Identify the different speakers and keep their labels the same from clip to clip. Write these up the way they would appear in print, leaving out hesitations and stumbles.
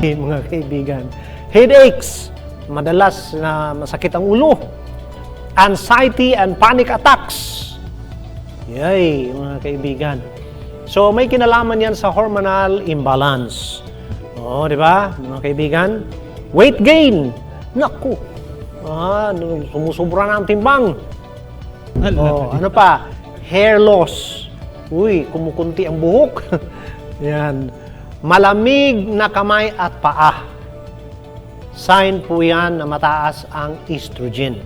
Speaker 1: din, mga kaibigan. Headaches, madalas na masakit ang ulo. Anxiety and panic attacks. Yay, mga kaibigan. So, may kinalaman yan sa hormonal imbalance. Oo, di ba, mga kaibigan? Weight gain. Naku. Sumusubra na ang timbang. Ano pa? Hair loss. Uy, kumukunti ang buhok. Yan. Malamig na kamay at paa. Sign po yan na mataas ang estrogen.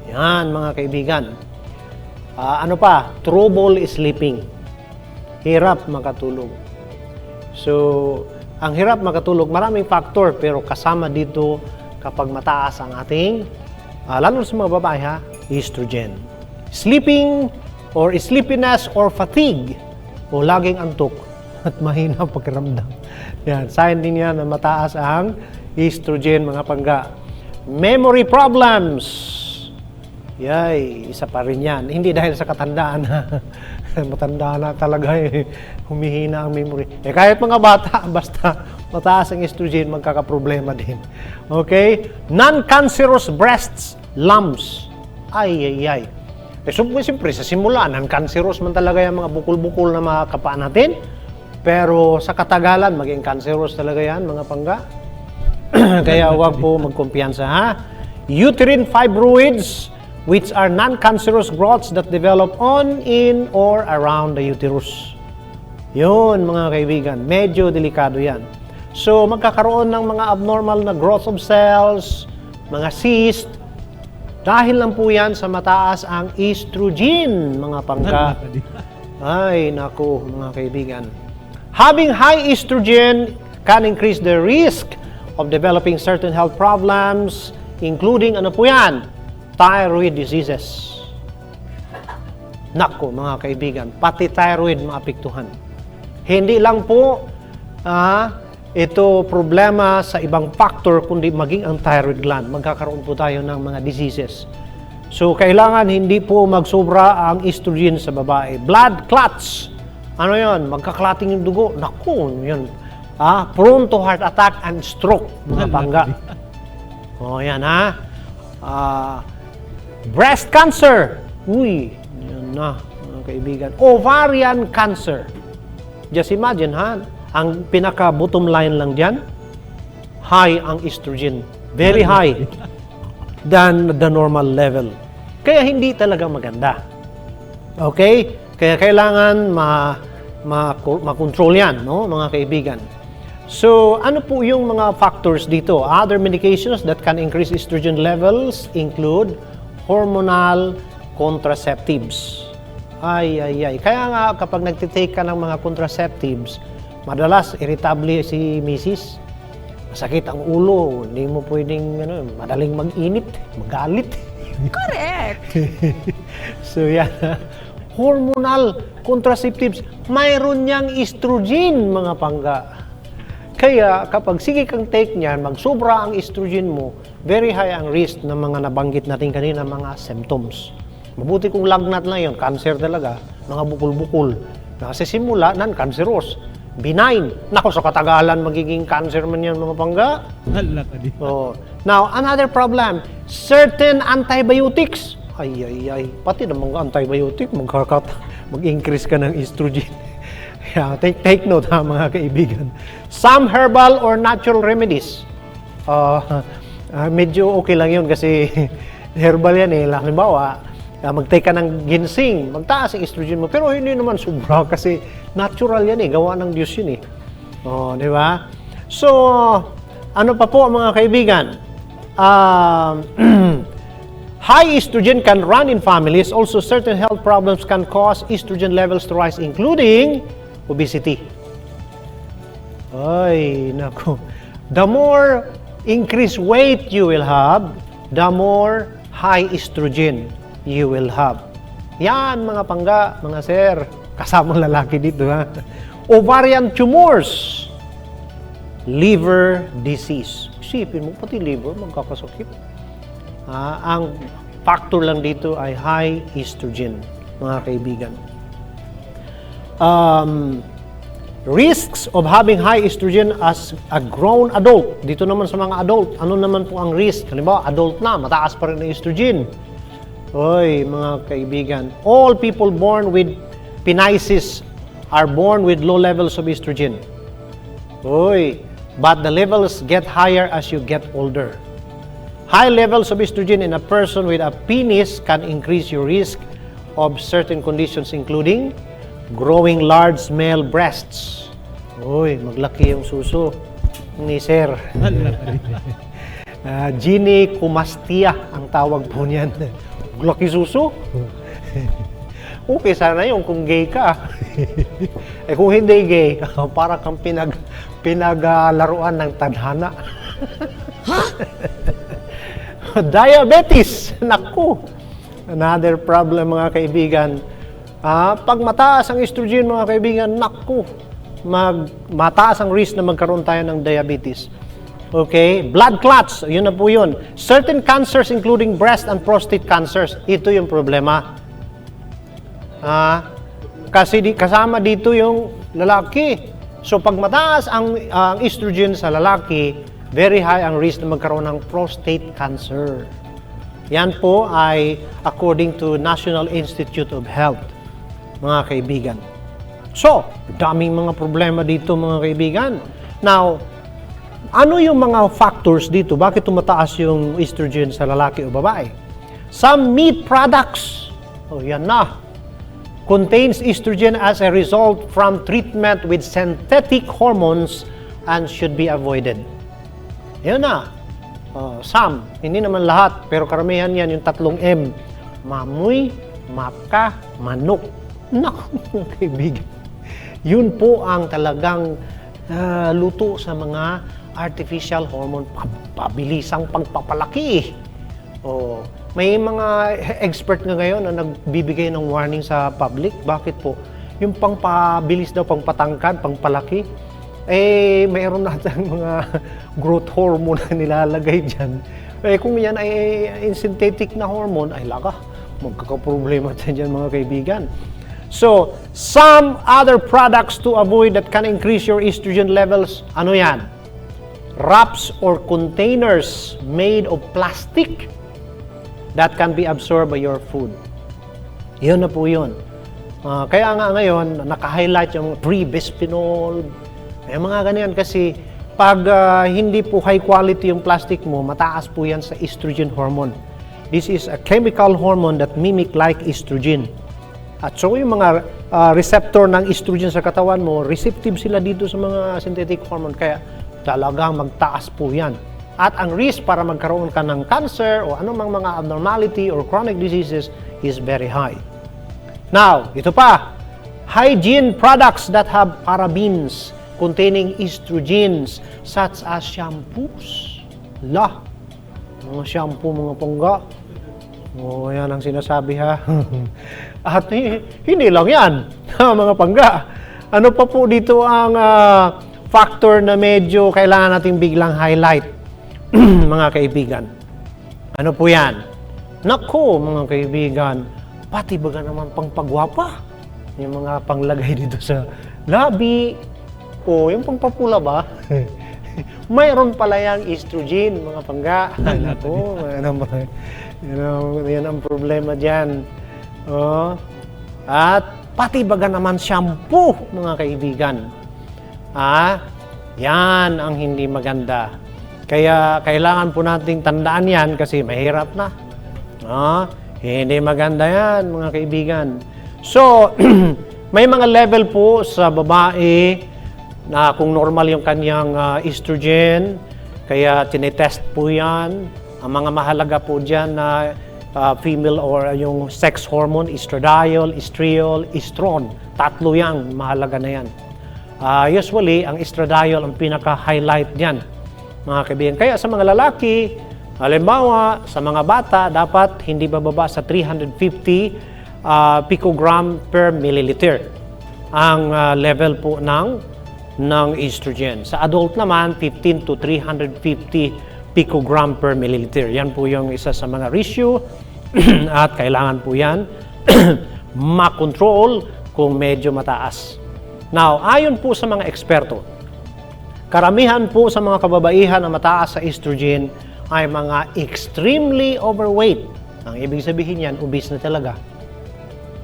Speaker 1: Yan, mga kaibigan. Ano pa? Trouble sleeping. Hirap makatulog. So, ang hirap makatulog, maraming factor, pero kasama dito kapag mataas ang ating, lalo sa mga babae ha, estrogen. Sleeping or sleepiness or fatigue o laging antok at mahina pakiramdam. Yan, sign din yan na mataas ang estrogen, mga pangga. Memory problems. Yay, isa pa rin yan. Hindi dahil sa katandaan. Matanda na talaga eh. Humihina ang memory. Kahit mga bata, basta mataas ang estrogen, magkakaproblema din. Okay? Non-cancerous breasts, lumps. Ay. Siyempre, sa simula, non-cancerous man talaga yung mga bukol-bukol na mga kapaan natin. Pero sa katagalan, maging cancerous talaga yan, mga pangga. Kaya huwag po magkumpiyansa, ha? Uterine fibroids, which are non-cancerous growths that develop on, in, or around the uterus. Yun, mga kaibigan, medyo delikado yan. So, magkakaroon ng mga abnormal na growth of cells, mga cyst, dahil lang po yan sa mataas ang estrogen, mga pangga. Ay, naku, mga kaibigan. Having high estrogen can increase the risk of developing certain health problems, including, ano po yan? Thyroid diseases. Nako, mga kaibigan, pati thyroid maapektuhan. Hindi lang po ito problema sa ibang factor, kundi maging ang thyroid gland. Magkakaroon po tayo ng mga diseases. So, kailangan hindi po magsobra ang estrogen sa babae. Blood clots. Ano yon? Magkaklating yung dugo. Nako, yun. Prone to heart attack and stroke, mga pangga. Yan breast cancer. Uy, yan na, mga kaibigan. Ovarian cancer. Just imagine, ang pinaka-bottom line lang dyan, high ang estrogen. Very high than the normal level. Kaya hindi talaga maganda. Okay? Kaya kailangan ma-control yan, no, mga kaibigan. So, ano po yung mga factors dito? Other medications that can increase estrogen levels include hormonal contraceptives. Ay. Kaya nga, kapag nagtitake ka ng mga contraceptives, madalas irritable si misis. Masakit ang ulo. Hindi mo pwedeng, madaling mag-init, magalit.
Speaker 2: Correct.
Speaker 1: So, yan. Hormonal contraceptives. Mayroon niyang estrogen, mga pangga. Kaya kapag sige kang take niyan, magsobra ang estrogen mo, very high ang risk ng mga nabanggit natin kanina, mga symptoms. Mabuti kung lagnat lang yun, cancer talaga, mga bukol-bukol. Kasi simula, non-cancerous, benign. Nako, sa katagalan, magiging cancer man yan, mga pangga. Now, another problem, certain antibiotics. Ay. Pati ng mga antibiotic, mag-increase ka ng estrogen. Yeah, take note, mga kaibigan. Some herbal or natural remedies. Medyo okay lang yun kasi herbal yan eh. Halimbawa, mag-take ka ng ginseng, magtaas ang estrogen mo. Pero hindi naman sobra kasi natural yan eh. Gawa ng Diyos yun eh. Di ba? So, ano pa po mga kaibigan? High estrogen can run in families. Also, certain health problems can cause estrogen levels to rise, including obesity. Ay, naku. The more increased weight you will have, the more high estrogen you will have. Yan, mga pangga, mga sir. Kasamang lalaki dito, ha? Ovarian tumors. Liver disease. Isipin mo, pati liver, magkakasakit. Ang factor lang dito ay high estrogen, mga kaibigan. Risks of having high estrogen as a grown adult. Dito naman sa mga adult, ano naman po ang risk? Halimbawa, adult na, mataas pa rin ang estrogen. Oy, mga kaibigan, all people born with penisis are born with low levels of estrogen. Oy, but the levels get higher as you get older. High levels of estrogen in a person with a penis can increase your risk of certain conditions including growing large male breasts. Uy, maglaki yung suso ni Sir. Gynecomastia ang tawag po niyan. Maglaki suso? Okay, sana yun kung gay ka. Eh kung hindi gay, para kang pinaglaruan ng tadhana. Diabetes! Naku! Another problem, mga kaibigan. Pag mataas ang estrogen, mga kaibigan, naku, mataas ang risk na magkaroon tayo ng diabetes. Okay? Blood clots, yun na po yun. Certain cancers including breast and prostate cancers, ito yung problema. Kasi kasama dito yung lalaki. So pag mataas ang estrogen sa lalaki, very high ang risk na magkaroon ng prostate cancer. Yan po ay according to National Institute of Health, mga kaibigan. So, daming mga problema dito, mga kaibigan. Now, ano yung mga factors dito? Bakit tumataas yung estrogen sa lalaki o babae? Some meat products, yan na, contains estrogen as a result from treatment with synthetic hormones and should be avoided. Yan na. Some, hindi naman lahat, pero karamihan yan, yung 3 M. Mamoy, maka, manok. Naku, kaibigan. Yun po ang talagang luto sa mga artificial hormone, pabilisang pagpapalaki. May mga expert nga ngayon na nagbibigay ng warning sa public. Bakit po? Yung pangpabilis daw, pangpatangkad, pangpalaki, mayroon natin mga growth hormone na nilalagay dyan. Kung yan ay synthetic na hormone, ay laka, magkakaproblema dyan mga kaibigan. So, some other products to avoid that can increase your estrogen levels, ano yan? Wraps or containers made of plastic that can be absorbed by your food. Yun na po yun. Kaya nga ngayon, naka-highlight yung pre-bisphenol, mga ganyan kasi pag hindi po high quality yung plastic mo, mataas po yan sa estrogen hormone. This is a chemical hormone that mimic like estrogen. At so yung mga receptor ng estrogen sa katawan mo, receptive sila dito sa mga synthetic hormone. Kaya talagang magtaas po yan. At ang risk para magkaroon ka ng cancer o anumang mga abnormality or chronic diseases is very high. Now, ito pa. Hygiene products that have parabens containing estrogens such as shampoos. Mga shampoo, mga pongga. Yan ang sinasabi ha. At hindi lang yan, mga pangga. Ano pa po dito ang factor na medyo kailangan nating biglang highlight, mga kaibigan? Ano po yan? Naku, mga kaibigan, pati baga naman pangpagwapa. Yung mga panglagay dito sa labi, yung pangpapula ba? Mayroon pala yung estrogen, mga pangga. Naku, yan ang problema dyan. At pati baga naman shampoo, mga kaibigan. Yan ang hindi maganda. Kaya kailangan po nating tandaan yan kasi mahirap na. Hindi maganda yan, mga kaibigan. So, may mga level po sa babae na kung normal yung kanyang estrogen, kaya tinetest po yan. Ang mga mahalaga po dyan na female or yung sex hormone, estradiol, estriol, estron. 3 yan, mahalaga na yan. Usually, ang estradiol ang pinaka-highlight dyan, mga kaibigan. Kaya sa mga lalaki, halimbawa, sa mga bata, dapat hindi bababa sa 350 picogram per milliliter ang level po ng estrogen. Sa adult naman, 15 to 350 picogram per milliliter. Yan po yung isa sa mga ratio at kailangan po yan makontrol kung medyo mataas. Now, ayon po sa mga eksperto, karamihan po sa mga kababaihan na mataas sa estrogen ay mga extremely overweight. Ang ibig sabihin yan, obese na talaga.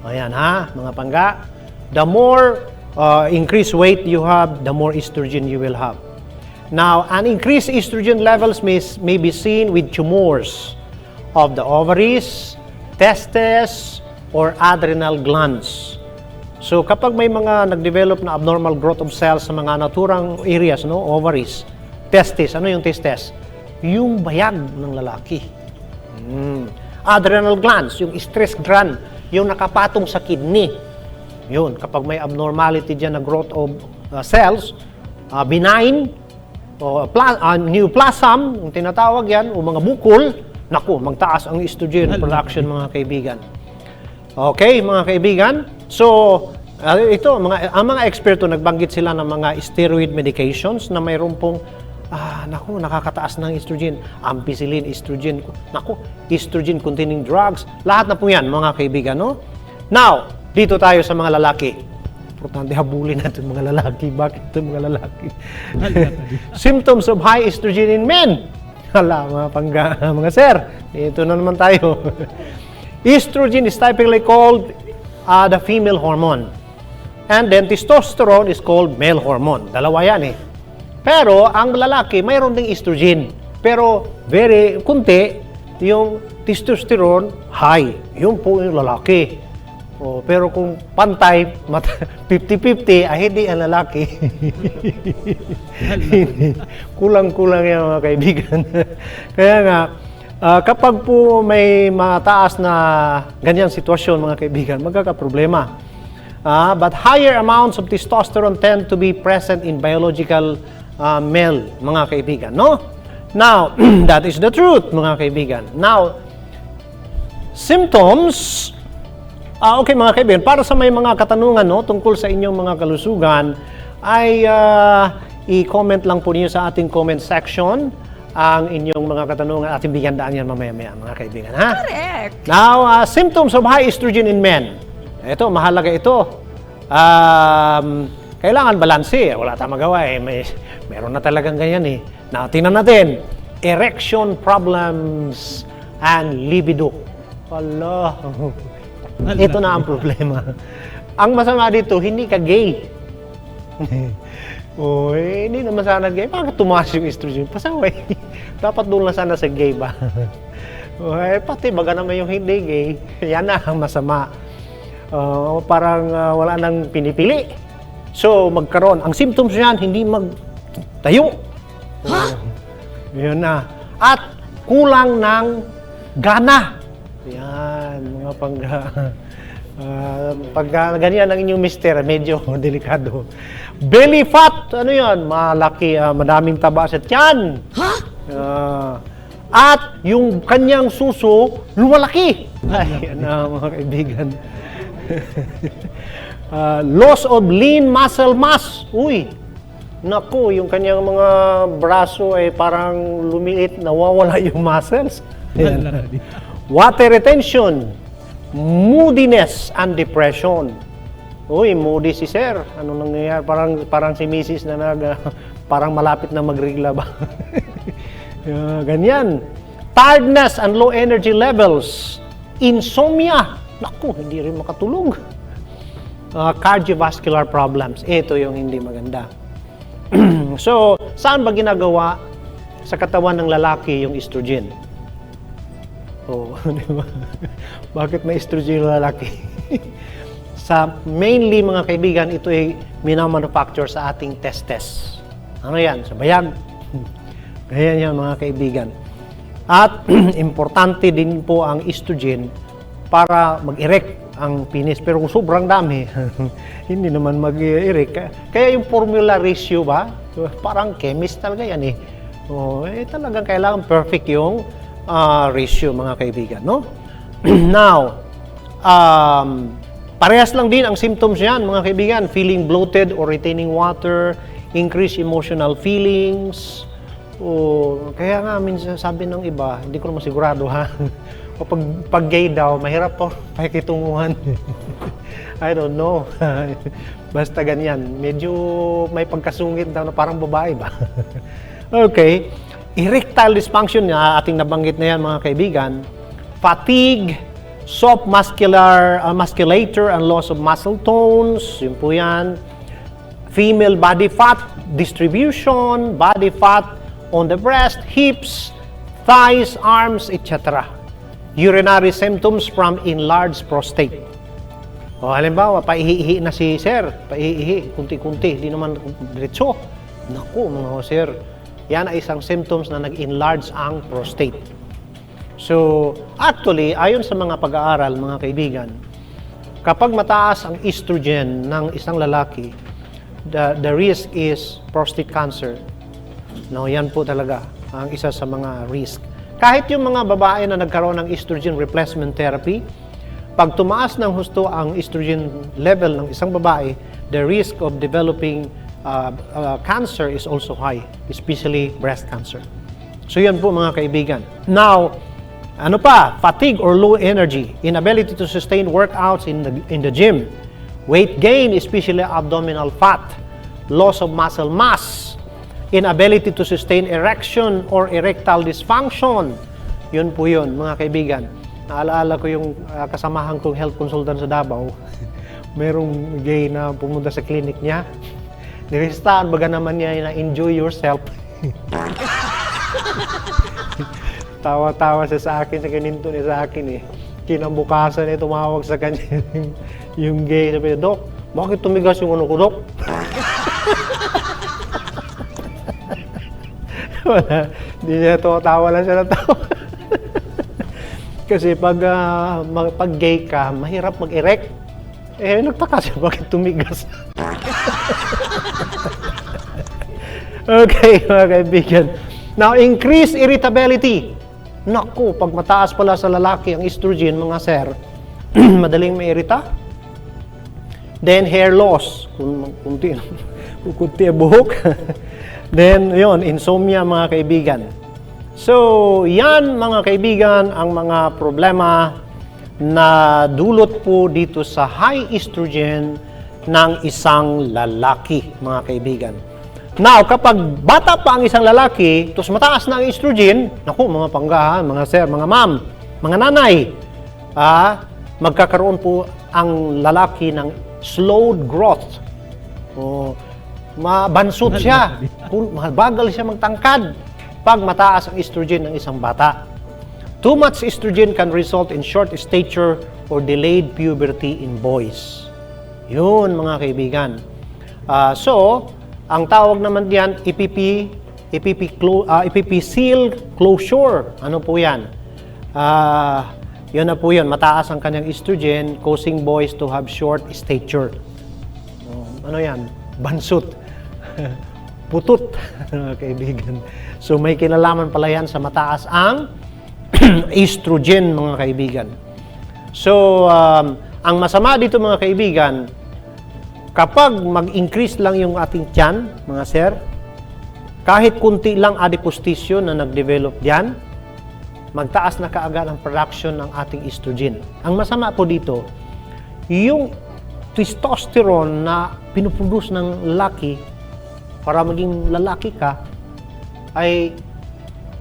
Speaker 1: Ayan ha, mga pangga. The more increased weight you have, the more estrogen you will have. Now, an increased estrogen levels may be seen with tumors of the ovaries, testes, or adrenal glands. So kapag may mga nag-develop na abnormal growth of cells sa mga naturang areas, no, ovaries, testes, ano yung testes? Yung bayag ng lalaki. Adrenal glands, yung stress gland, yung nakapatong sa kidney. Yun, kapag may abnormality dyan na growth of cells, benign, o neoplasm, yung tinatawag yan, o mga bukol, naku, magtaas ang estrogen production, mga kaibigan. Okay, mga kaibigan. So, ito, ang mga eksperto, nagbanggit sila ng mga steroid medications na mayroon pong, naku, nakakataas ng estrogen. Ampicillin, estrogen, naku, estrogen-containing drugs. Lahat na po yan, mga kaibigan, no? Now, dito tayo sa mga lalaki. Importante, habulin natin mga lalaki. Bakit ito mga lalaki? Symptoms of high estrogen in men. Hala, mga sir, ito na naman tayo. Estrogen is typically called the female hormone. And then testosterone is called male hormone. Dalawa yan eh. Pero ang lalaki, mayroon ding estrogen. Pero very kunti, yung testosterone high. Yun po yung lalaki. Pero kung pantay, 50-50, hindi ang lalaki. Kulang-kulang yan, mga kaibigan. Kaya nga, kapag po may mataas na ganyang sitwasyon, mga kaibigan, magkakaproblema. But higher amounts of testosterone tend to be present in biological male, mga kaibigan, no? Now, that is the truth, mga kaibigan. Now, symptoms, okay mga kaibigan, para sa may mga katanungan, no, tungkol sa inyong mga kalusugan, ay i-comment lang po niyo sa ating comment section ang inyong mga katanungan. Ating bigyan daan yan mamaya-maya, mga kaibigan, ha?
Speaker 2: Correct.
Speaker 1: Now, symptoms of high estrogen in men. Ito, mahalaga ito. Kailangan balanse. Wala tayong magawa eh. Meron na talagang ganyan eh. Now, tingnan natin. Erection problems and libido. Hala. Ito na ang problema. Ang masama dito, hindi ka gay. Hindi naman sana gay. Bakit tumaas yung estrogen? Pasaway. Dapat doon lang sana sa gay ba? Pati baga naman yung hindi gay. Yan na ang masama. Parang wala nang pinipili. So, magkaroon. Ang symptoms yan, hindi magtayo. Yun na. At kulang ng gana. Yan, mga pag ganyan ang inyong mister, medyo delikado. Belly fat, ano yan? Malaki, madaming taba sa tiyan. At yung kanyang suso, lumalaki. Ay, mga kaibigan. Loss of lean muscle mass. Uy, naku, yung kanyang mga braso ay parang lumiit, nawawala yung muscles. Water retention, moodiness and depression. Uy, moody si sir. Ano nangyayari? Parang si Mrs. na parang malapit na magregla ba? Ganyan. Tiredness and low energy levels. Insomnia. Naku, hindi rin makatulog. Cardiovascular problems. Ito yung hindi maganda. So, saan ba ginagawa sa katawan ng lalaki yung estrogen? Di ba? Bakit may estrogen yung lalaki? Mainly, mga kaibigan, ito ay minamanufacture sa ating testes. Ano yan? Sa bayag. Ganyan yan, mga kaibigan. At importante din po ang estrogen para mag-erect ang penis. Pero kung sobrang dami, hindi naman mag-erect. Kaya yung formula ratio ba? Parang chemist talaga yan eh. Talagang kailangan perfect yung ratio, mga kaibigan, no? Now, parehas lang din ang symptoms yan, mga kaibigan. Feeling bloated or retaining water, increased emotional feelings. Kaya nga, minsan sabi ng iba, hindi ko naman sigurado ha, pag gay daw, mahirap po pakikitunguhan. I don't know. Basta ganyan. Medyo may pagkasungit daw na parang babae ba? Okay. Erectile dysfunction na ating nabanggit na yan mga kaibigan. Fatigue, soft musculature and loss of muscle tones. Yun po yan. Female body fat distribution, body fat on the breast, hips, thighs, arms, etc. Urinary symptoms from enlarged prostate. O halimbawa, paihi-ihi na si sir, paihi-ihi, kunti-kunti, hindi naman diretso. Naku, mga sir, yan ay isang symptoms na nag-enlarge ang prostate. So, actually, ayon sa mga pag-aaral, mga kaibigan, kapag mataas ang estrogen ng isang lalaki, the risk is prostate cancer. No, yan po talaga ang isa sa mga risk. Kahit yung mga babae na nagkaroon ng estrogen replacement therapy, pag tumaas ng husto ang estrogen level ng isang babae, the risk of developing cancer is also high, especially breast cancer. So yan po mga kaibigan. Now, ano pa? Fatigue or low energy, inability to sustain workouts in the gym, weight gain, especially abdominal fat, loss of muscle mass, inability to sustain erection or erectile dysfunction. Yun po yun, mga kaibigan. Naalala ko yung kasamahan kong health consultant sa Davao. Merong gay na pumunta sa clinic niya. Nirestaan, baga naman niya na enjoy yourself. Tawa-tawa siya sa akin, sa kininto niya sa akin eh. Kinabukasan niya, tumawag sa kanya yung gay. Sabi niya, Dok, bakit tumigas yung ano ko, Dok? Wala, hindi niya tawa lang siya na tawa. Kasi pag gay ka, mahirap mag-erect. Eh, nagtaka siya, bakit tumigas? Okay, mga kaibigan. Now, increase irritability. Naku, pag mataas pala sa lalaki ang estrogen, mga sir, madaling mairita. Then, hair loss. Kunti ang buhok. Then, yon, insomnia, mga kaibigan. So, yan, mga kaibigan, ang mga problema na dulot po dito sa high estrogen ng isang lalaki, mga kaibigan. Now, kapag bata pa ang isang lalaki, tapos mataas na ang estrogen, naku, mga panggahan, mga sir, mga ma'am, mga nanay, magkakaroon po ang lalaki ng slowed growth. O, mabansot siya, bagal siya magtangkad pag mataas ang estrogen ng isang bata. Too much estrogen can result in short stature or delayed puberty in boys. Yun, mga kaibigan. So, ang tawag naman diyan, epiphyseal closure. Ano po yan? Yun na po yun. Mataas ang kanyang estrogen, causing boys to have short stature. Ano yan? Bansot. Putut, mga kaibigan. So, may kinalaman pala yan sa mataas ang estrogen, mga kaibigan. So, ang masama dito, mga kaibigan, kapag mag-increase lang yung ating tiyan, mga sir, kahit kunti lang adipose tissue na nag-develop diyan, magtaas na kaagad ang production ng ating estrogen. Ang masama po dito, yung testosterone na pinuproduce ng lalaki para maging lalaki ka, ay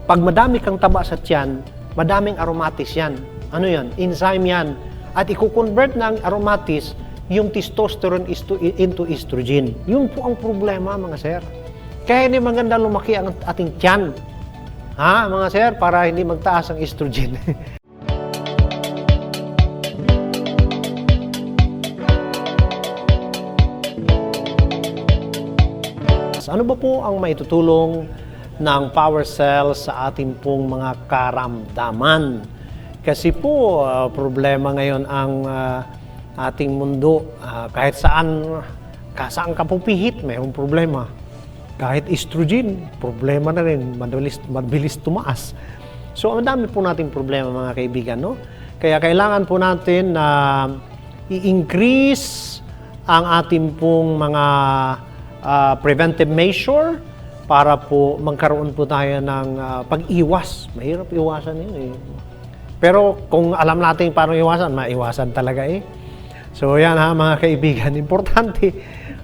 Speaker 1: pag madami kang taba sa tiyan, madaming aromatis yan. Ano yan? Enzyme yan. At i-convert ng aromatis yung testosterone into estrogen. Yun po ang problema, mga sir. Kaya hindi maganda lumaki ang ating tiyan. Ha, mga sir? Para hindi magtaas ang estrogen. Ano ba po ang maitutulong ng power cells sa ating pong mga karamdaman? Kasi po, problema ngayon ang ating mundo. Kahit saan ka pupihit, mayroong problema. Kahit estrogen, problema na rin, mabilis tumaas. So, ang dami po nating problema, mga kaibigan, no? Kaya kailangan po natin na i-increase ang ating pong mga preventive measure para po magkaroon po tayo ng pag-iwas. Mahirap iwasan yun eh. Pero kung alam natin paano iwasan, maiwasan talaga eh. So yan ha mga kaibigan, importante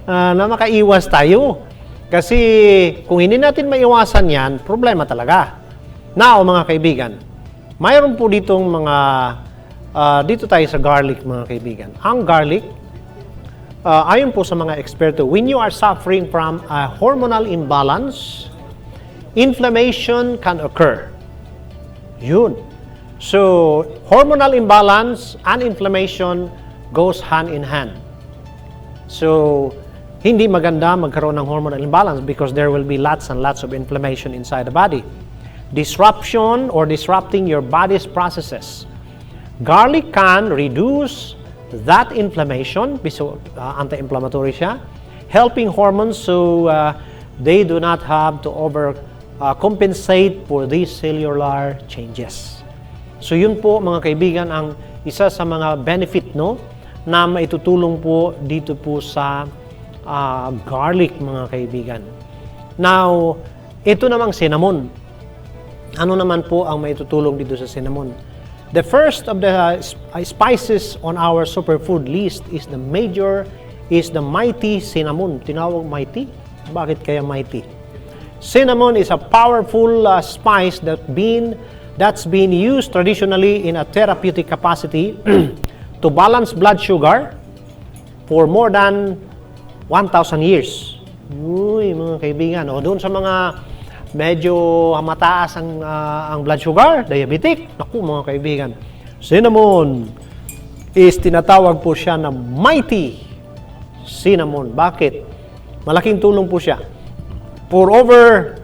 Speaker 1: na makaiwas tayo. Kasi kung hindi natin maiwasan yan, problema talaga. Now mga kaibigan, mayroon po ditong mga, dito tayo sa garlic mga kaibigan. Ang garlic, ayon po sa mga eksperto, when you are suffering from a hormonal imbalance, inflammation can occur. Yun. So, hormonal imbalance and inflammation goes hand in hand. So, hindi maganda magkaroon ng hormonal imbalance because there will be lots and lots of inflammation inside the body. Disruption or disrupting your body's processes. Garlic can reduce that inflammation, so anti-inflammatory siya, helping hormones so they do not have to compensate for these cellular changes. So yun po mga kaibigan ang isa sa mga benefit no na maitutulong po dito po sa garlic mga kaibigan. Now, ito namang cinnamon. Ano naman po ang maitutulong dito sa cinnamon? The first of the spices on our superfood list is the mighty cinnamon. Tinawag mighty? Bakit kaya mighty? Cinnamon is a powerful spice that's been used traditionally in a therapeutic capacity to balance blood sugar for more than 1,000 years. Uy, mga kaibigan. O doon sa mga medyo mataas ang blood sugar, diabetic. Naku, mga kaibigan. Cinnamon is tinatawag po siya na mighty cinnamon. Bakit? Malaking tulong po siya. For over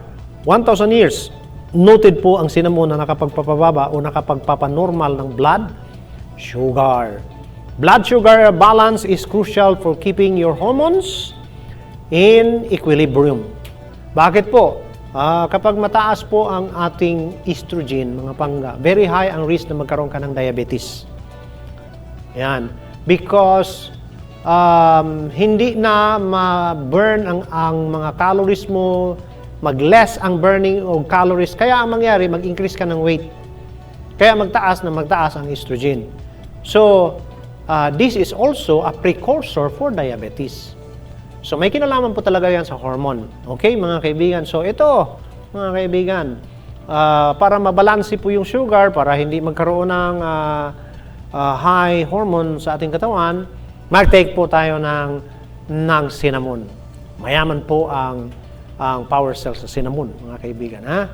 Speaker 1: 1,000 years, noted po ang cinnamon na nakapagpapababa o nakapagpapanormal ng blood sugar. Blood sugar balance is crucial for keeping your hormones in equilibrium. Bakit po? Kapag mataas po ang ating estrogen, mga pangga, very high ang risk na magkaroon ka ng diabetes. Yan. Because hindi na ma-burn ang mga calories mo, mag-less ang burning of calories. Kaya ang mangyari, mag-increase ka ng weight. Kaya magtaas ang estrogen. So, this is also a precursor for diabetes. So, may kinalaman po talaga yan sa hormone. Okay, mga kaibigan? So, ito, mga kaibigan, para mabalansi po yung sugar, para hindi magkaroon ng high hormone sa ating katawan, mag-take po tayo ng cinnamon. Mayaman po ang power cells sa cinnamon, mga kaibigan. Ha?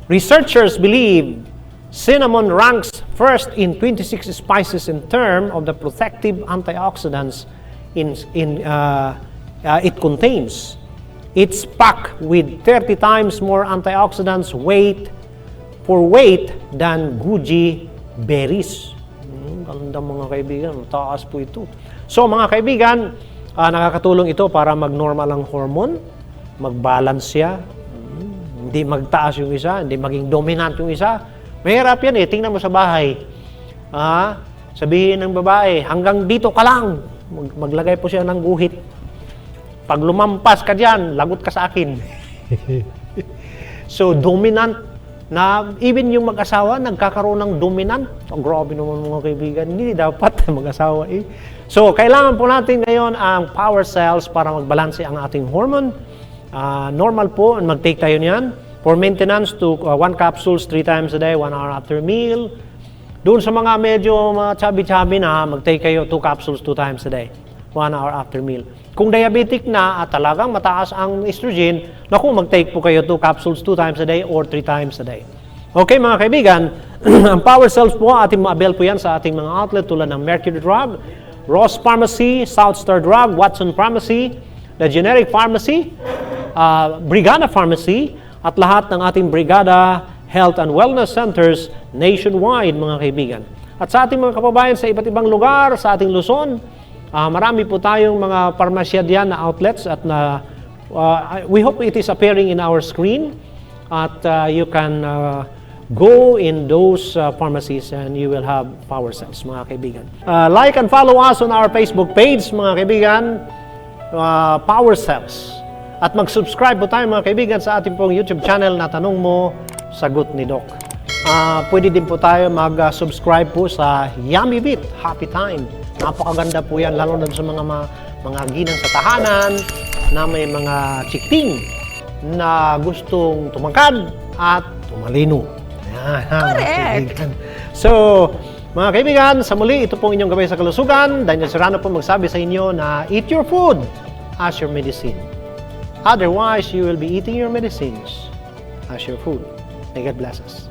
Speaker 1: Researchers believe cinnamon ranks first in 26 spices in terms of the protective antioxidants it contains. It's packed with 30 times more antioxidants weight than goji berries. Ganda mga kaibigan, mataas po ito. So mga kaibigan, nakakatulong ito para mag-normal ang hormone, mag-balance siya, hindi magtaas yung isa, hindi maging dominant yung isa. Mahirap yan eh, tingnan mo sa bahay. Sabihin ng babae, hanggang dito ka lang. Maglagay po siya ng guhit. Pag lumampas ka dyan, lagot ka sa akin. So, dominant na even yung mag-asawa, nagkakaroon ng dominant. Oh, grabe naman mga kaibigan. Hindi dapat mag-asawa eh. So, kailangan po natin ngayon ang power cells para magbalanse ang ating hormone. Normal po, mag-take tayo niyan. For maintenance to 1 capsules 3 times a day, 1 hour after meal. Doon sa mga medyo chubby-chubby na, mag-take kayo 2 capsules 2 times a day, 1 hour after meal. Kung diabetic na at talagang mataas ang estrogen, naku, mag-take po kayo 2 capsules 2 times a day or 3 times a day. Okay mga kaibigan, ang power cells po, ating ma-avail po yan sa ating mga outlet tulad ng Mercury Drug, Ross Pharmacy, South Star Drug, Watson Pharmacy, The Generic Pharmacy, Brigada Pharmacy, at lahat ng ating Brigada Health and Wellness Centers nationwide, mga kaibigan. At sa ating mga kababayan sa iba't ibang lugar, sa ating Luzon, marami po tayong mga parmasya diyan na outlets at we hope it is appearing in our screen at you can go in those pharmacies and you will have power cells, mga kaibigan. Like and follow us on our Facebook page, mga kaibigan, Power Cells. At mag-subscribe po tayo mga kaibigan sa ating pong YouTube channel na Tanong Mo, Sagot ni Doc. Pwede din po tayo mag-subscribe po sa Yummy Bit, Happy Time. Napakaganda po yan, lalo na sa mga ginang sa tahanan na may mga chikting na gustong tumangkad at tumalino. Yan, mga kaibigan. So, mga kaibigan, sa muli, ito pong inyong Gabay sa Kalusugan. Daniel Serrano po magsabi sa inyo na eat your food as your medicine. Otherwise, you will be eating your medicines as your food. May God bless us.